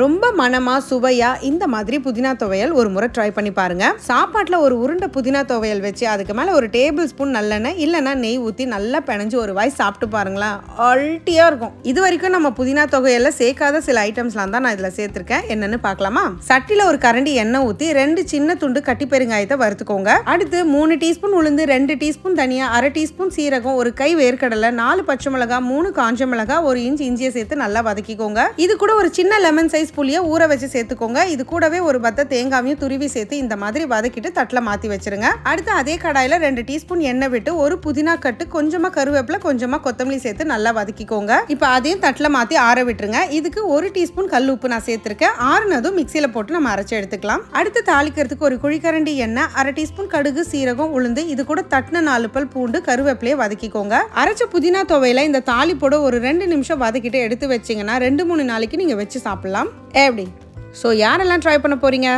ரொம்ப மனமா சுவையா இந்த மாதிரி புதினா துவையல் ஒரு முறை ட்ரை பண்ணி பாருங்க. சாப்பாட்டுல ஒரு உருண்டை புதினா துவையல் வச்சு அதுக்கு மேல ஒரு டேபிள் ஸ்பூன் நல்லெண்ணெய் இல்லைன்னா நெய் ஊற்றி நல்லா பிணைஞ்சு ஒரு வாய் சாப்பிட்டு பாருங்களேன், அல்ட்டியா இருக்கும். இது வரைக்கும் நம்ம புதினா துவையல்ல சேர்க்காத சில ஐட்டம்ஸ்லாம் தான் நான் இதில் சேர்த்திருக்கேன். என்னன்னு பார்க்கலாமா? சட்டியில் ஒரு கரண்டி எண்ணெய் ஊற்றி 2 சின்ன துண்டு கட்டி பெருங்காயத்தை வறுத்துக்கோங்க. அடுத்து 3 டீஸ்பூன் உளுந்து, 2 டீஸ்பூன் தனியா, 1/2 டீஸ்பூன் சீரகம், ஒரு கை வேர்க்கடலை, 4 பச்சை மிளகாய், 3 காஞ்ச மிளகாய், 1 இன்ச் இஞ்சியை சேர்த்து நல்லா வதக்கிக்கோங்க. இது கூட ஒரு சின்ன லெமன் சைஸ் புளியை ஊற வச்சு சேர்த்துக்கோங்க. இது கூடவே ஒரு பத்த தேங்காவையும் துருவி சேர்த்து இந்த மாதிரி வதக்கிட்டு தட்டில் மாற்றி வச்சிருங்க. அடுத்து அதே கடாயில் 2 டீஸ்பூன் எண்ணெய் விட்டு ஒரு புதினா கட்டு, கொஞ்சமா கருவேப்பிலை, கொஞ்சமா கொத்தமல்லி சேர்த்து நல்லா வதக்கிக்கோங்க. இப்போ அதையும் தட்டில் மாற்றி ஆற விட்டுருங்க. இதுக்கு 1 டீஸ்பூன் கல் உப்பு நான் சேர்த்திருக்கேன். ஆறுனதும் மிக்சியில் போட்டு நம்ம அரைச்சி எடுத்துக்கலாம். அடுத்து தாளிக்கிறதுக்கு ஒரு குழிக்கரண்டி எண்ணெய், 1/2 டீஸ்பூன் கடுகு, சீரகம், உளுந்து, இது கூட தட்டின 4 பல் பூண்டு, கருவேப்பிலையை வதக்கிக்கோங்க. அரைச்ச புதினா துவையில இந்த தாளிப்போட ஒரு 2 நிமிஷம் வதக்கிட்டு எடுத்து வச்சிங்கன்னா 2-3 நாளைக்கு நீங்கள் வச்சு சாப்பிடலாம். எப்படி? ஸோ யாரெல்லாம் ட்ரை பண்ண போறீங்க?